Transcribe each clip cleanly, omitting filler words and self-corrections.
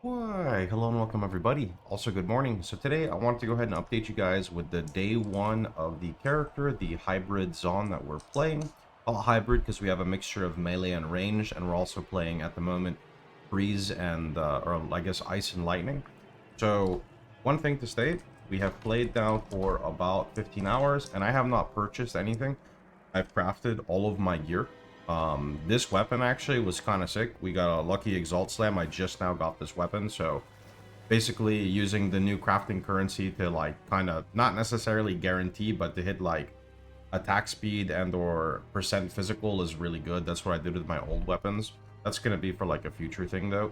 Why, hello and welcome everybody. Also, good morning. So today I want to go ahead and update you guys with the day one of the character, the hybrid Zon that we're playing. Call it hybrid because we have a mixture of melee and range, and we're also playing at the moment freeze and, or I guess ice and lightning. So one thing to state, we have played now for about 15 hours and I have not purchased anything. I've crafted all of my gear. This weapon actually was kind of sick. We got a lucky exalt slam. I just now got this weapon, so basically using the new crafting currency to like kind of not necessarily guarantee, but to hit like attack speed and or percent physical is really good. That's what I did with my old weapons. That's gonna be for like a future thing though.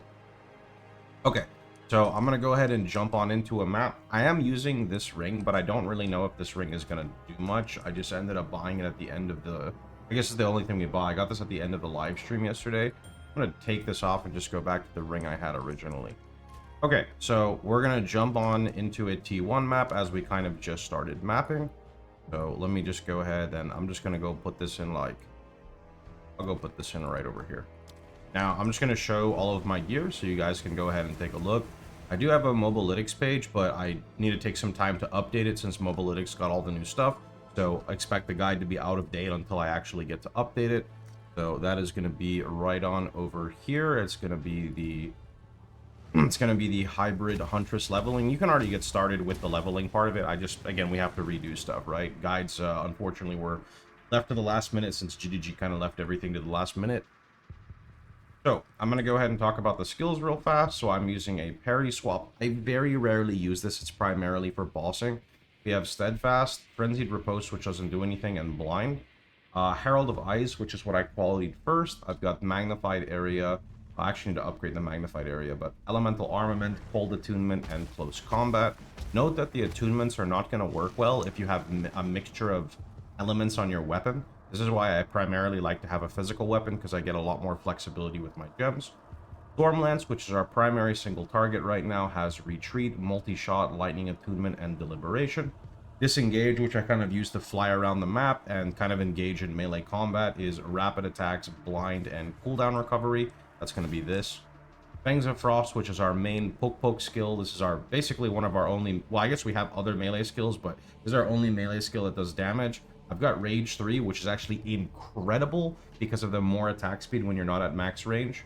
Okay, so I'm gonna go ahead and jump on into a map. I am using this ring, but I don't really know if this ring is gonna do much. I just ended up buying it at the end of the, I guess it's the only thing we bought. I got this at the end of the live stream yesterday. I'm gonna take this off and just go back to the ring I had originally. Okay, so we're gonna jump on into a T1 map as we kind of just started mapping. So let me just go ahead and I'm just gonna go put this in like, I'll go put this in right over here. Now, I'm just going to show all of my gear so you guys can go ahead and take a look. I do have a Mobalytics page, but I need to take some time to update it since Mobalytics got all the new stuff. So expect the guide to be out of date until I actually get to update it. So that is going to be right on over here. It's going to be the hybrid huntress leveling. You can already get started with the leveling part of it. Again, we have to redo stuff, right? Guides, unfortunately, were left to the last minute since GDG kind of left everything to the last minute. So, I'm going to go ahead and talk about the skills real fast. So, I'm using a parry swap. I very rarely use this. It's primarily for bossing. We have Steadfast, Frenzied Riposte, which doesn't do anything, and Blind. Herald of Ice, which is what I qualified first. I've got Magnified Area. I actually need to upgrade the Magnified Area, but Elemental Armament, Cold Attunement, and Close Combat. Note that the attunements are not going to work well if you have a mixture of elements on your weapon. This is why I primarily like to have a physical weapon, because I get a lot more flexibility with my gems. Stormlance, which is our primary single target right now, has Retreat, Multi-Shot, Lightning Attunement, and Deliberation. Disengage, which I kind of use to fly around the map and kind of engage in melee combat, is Rapid Attacks, Blind, and Cooldown Recovery. That's going to be this. Fangs of Frost, which is our main poke skill. This is basically one of our only, well, I guess we have other melee skills, but this is our only melee skill that does damage. I've got Rage 3, which is actually incredible because of the more attack speed when you're not at max range.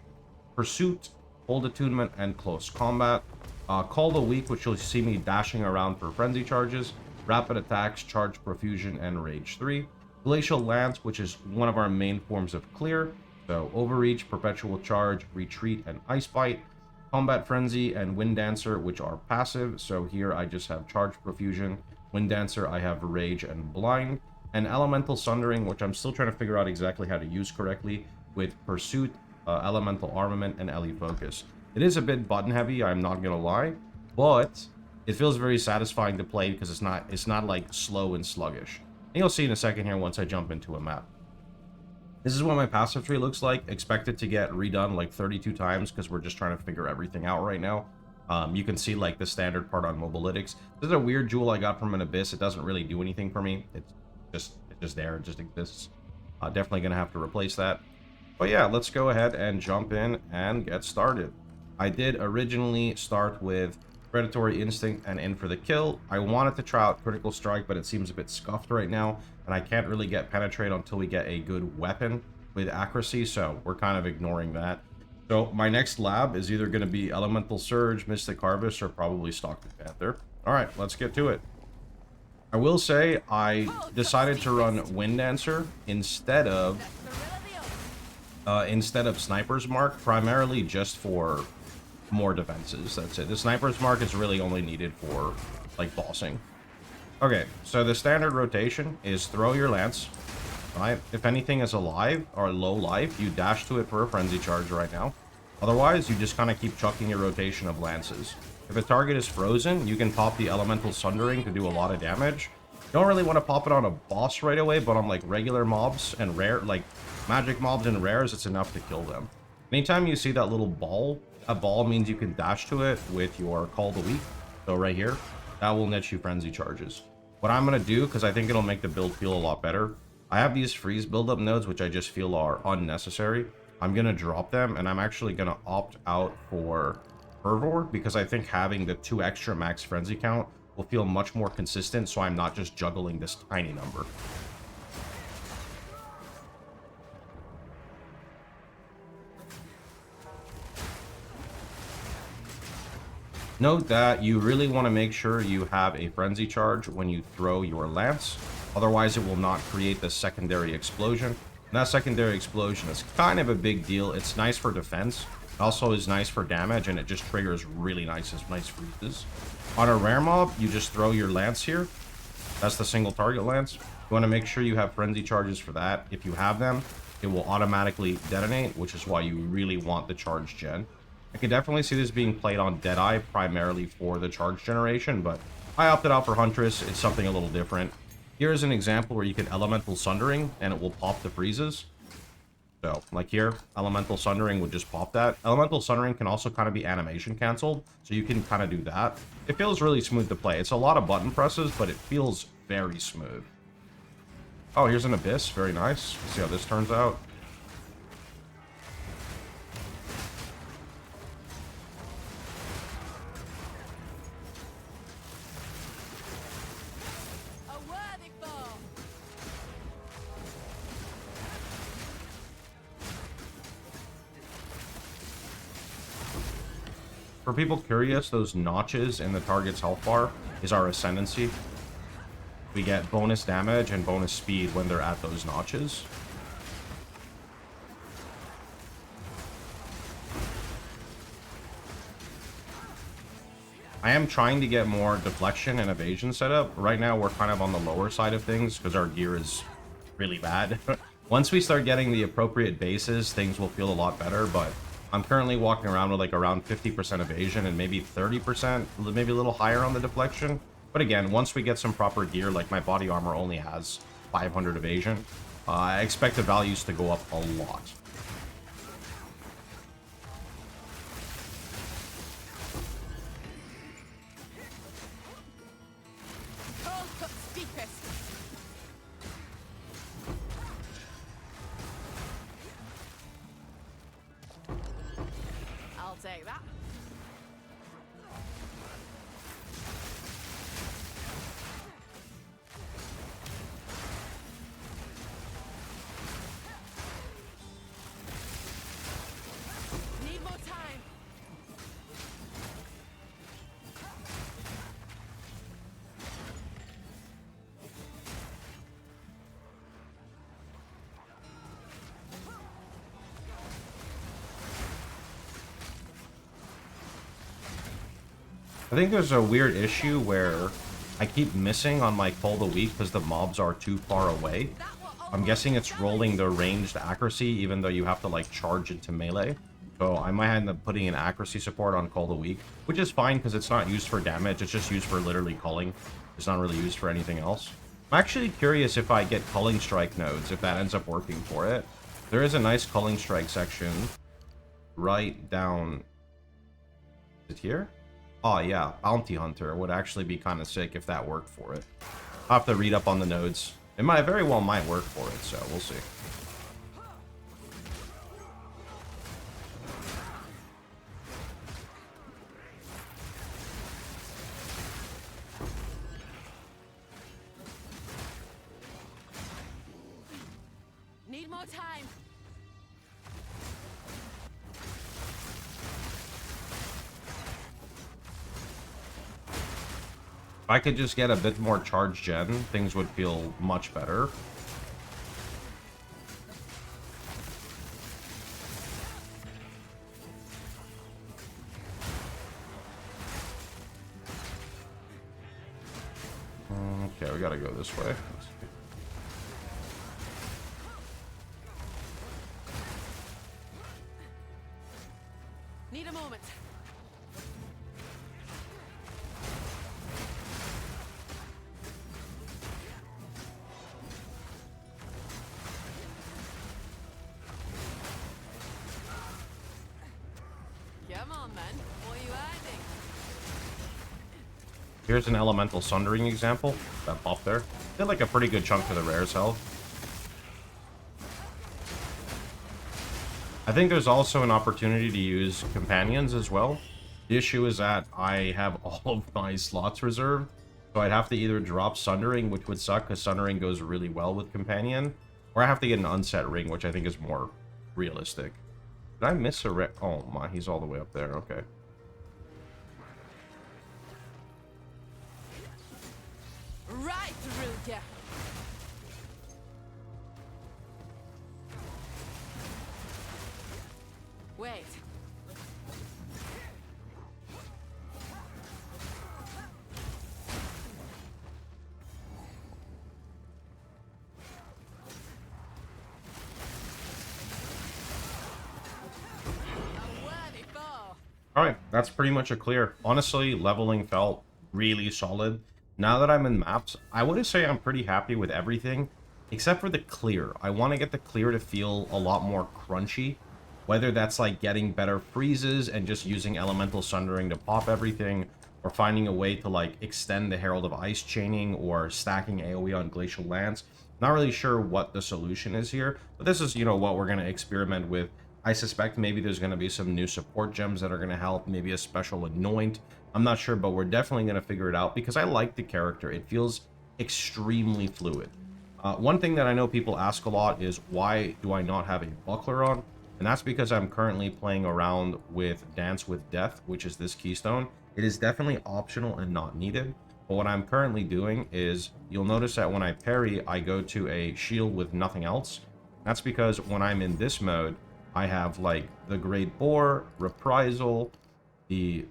Pursuit, Hold Attunement, and Close Combat. Call the Weak, which you'll see me dashing around for frenzy charges. Rapid Attacks, Charge Profusion, and Rage 3. Glacial Lance, which is one of our main forms of clear. So Overreach, Perpetual Charge, Retreat, and Ice Bite. Combat Frenzy and Wind Dancer, which are passive. So here I just have Charge Profusion. Wind Dancer, I have Rage and Blind. And Elemental Sundering, which I'm still trying to figure out exactly how to use correctly, with Pursuit, Elemental Armament, and Ele Focus. It is a bit button heavy, I'm not gonna lie, but it feels very satisfying to play because it's not like slow and sluggish. And you'll see in a second here once I jump into a map. This is what my passive tree looks like. Expect it to get redone like 32 times because we're just trying to figure everything out right now. You can see like the standard part on Mobalytics. This is a weird jewel I got from an Abyss. It doesn't really do anything for me. It's just there. It just exists. Definitely gonna have to replace that. But yeah, let's go ahead and jump in and get started. I did originally start with Predatory Instinct and In for the Kill. I wanted to try out Critical Strike, but it seems a bit scuffed right now, and I can't really get Penetrate until we get a good weapon with accuracy, so we're kind of ignoring that. So my next lab is either going to be Elemental Surge, Mystic Harvest, or probably Stalking Panther. Alright, let's get to it. I will say I decided to run Wind Dancer instead of Sniper's Mark, primarily just for more defenses. That's it. The Sniper's Mark is really only needed for like bossing. Okay, so the standard rotation is throw your lance. Right? If anything is alive or low life, you dash to it for a frenzy charge right now. Otherwise, you just kind of keep chucking your rotation of lances. If a target is frozen, you can pop the Elemental Sundering to do a lot of damage. You don't really want to pop it on a boss right away, but on like regular mobs and rare, like magic mobs and rares, it's enough to kill them. Anytime you see that little ball, a ball means you can dash to it with your Call the Weak. So right here, that will net you frenzy charges. What I'm going to do, because I think it'll make the build feel a lot better, I have these freeze buildup nodes, which I just feel are unnecessary. I'm going to drop them, and I'm actually going to opt out for Fervor, because I think having the 2 extra max frenzy count will feel much more consistent, so I'm not just juggling this tiny number. Note that you really want to make sure you have a frenzy charge when you throw your lance, otherwise it will not create the secondary explosion. And that secondary explosion is kind of a big deal. It's nice for defense, it also is nice for damage, and it just triggers really nice freezes. On a rare mob, you just throw your lance here. That's the single target lance. You want to make sure you have frenzy charges for that. If you have them, it will automatically detonate, which is why you really want the charge gen. I could definitely see this being played on Deadeye primarily for the charge generation, but I opted out for Huntress. It's something a little different. Here's an example where you can Elemental Sundering and it will pop the freezes. So, like here, Elemental Sundering would just pop that. Elemental Sundering can also kind of be animation canceled, so you can kind of do that. It feels really smooth to play. It's a lot of button presses, but it feels very smooth. Oh, here's an Abyss. Very nice. Let's see how this turns out. For people curious, those notches in the target's health bar is our ascendancy. We get bonus damage and bonus speed when they're at those notches. I am trying to get more deflection and evasion set up. Right now, we're kind of on the lower side of things because our gear is really bad. Once we start getting the appropriate bases, things will feel a lot better, but I'm currently walking around with like around 50% evasion and maybe 30%, maybe a little higher on the deflection. But again, once we get some proper gear, like my body armor only has 500 evasion, I expect the values to go up a lot. Take that. Need more time. I think there's a weird issue where I keep missing on my Call the Weak because the mobs are too far away. I'm guessing it's rolling the ranged accuracy even though you have to like charge into melee. So I might end up putting an accuracy support on Call the Weak, which is fine because it's not used for damage. It's just used for literally culling. It's not really used for anything else. I'm actually curious if I get culling strike nodes, if that ends up working for it. There is a nice culling strike section right down... Is it here? Oh yeah, Bounty Hunter would actually be kind of sick if that worked for it. I'll have to read up on the nodes. It might very well might work for it, so we'll see. Need more time. If I could just get a bit more charge gen, things would feel much better. Okay, we gotta go this way. Need a moment. Come on, man. What are you hiding? Here's an Elemental Sundering example. That buff there. Did like a pretty good chunk to the rare's health. I think there's also an opportunity to use companions as well. The issue is that I have all of my slots reserved, so I'd have to either drop Sundering, which would suck because Sundering goes really well with Companion, or I have to get an unset ring, which I think is more realistic. Did I miss a ring? Oh my, he's all the way up there. Okay. Right, Ruger. Wait. A worthy foe. Alright, that's pretty much a clear. Honestly, leveling felt really solid. Now that I'm in maps, I would say I'm pretty happy with everything, except for the clear. I want to get the clear to feel a lot more crunchy, whether that's like getting better freezes and just using Elemental Sundering to pop everything, or finding a way to like extend the Herald of Ice chaining, or stacking AoE on Glacial Lance. Not really sure what the solution is here, but this is, you know, what we're going to experiment with. I suspect maybe there's going to be some new support gems that are going to help, maybe a special anoint. I'm not sure, but we're definitely going to figure it out because I like the character. It feels extremely fluid. One thing that I know people ask a lot is, why do I not have a buckler on? And that's because I'm currently playing around with Dance with Death, which is this keystone. It is definitely optional and not needed. But what I'm currently doing is, you'll notice that when I parry, I go to a shield with nothing else. That's because when I'm in this mode, I have like the Great Boar, Reprisal, the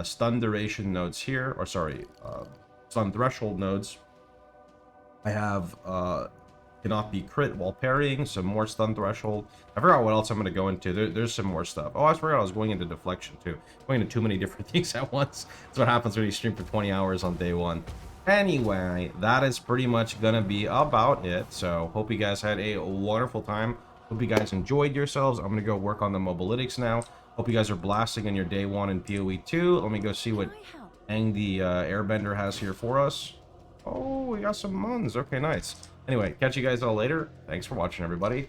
stun duration nodes here, or sorry, stun threshold nodes. I have cannot be crit while parrying, some more stun threshold. I forgot what else I'm going to go into. There's some more stuff. Oh, I forgot I was going into deflection too. Going into too many different things at once. That's what happens when you stream for 20 hours on day one. Anyway, that is pretty much going to be about it. So, hope you guys had a wonderful time. Hope you guys enjoyed yourselves. I'm going to go work on the mobalytics now. Hope you guys are blasting in your day one in PoE 2. Let me go see what Aang the Airbender has here for us. Oh, we got some Muns. Okay, nice. Anyway, catch you guys all later. Thanks for watching, everybody.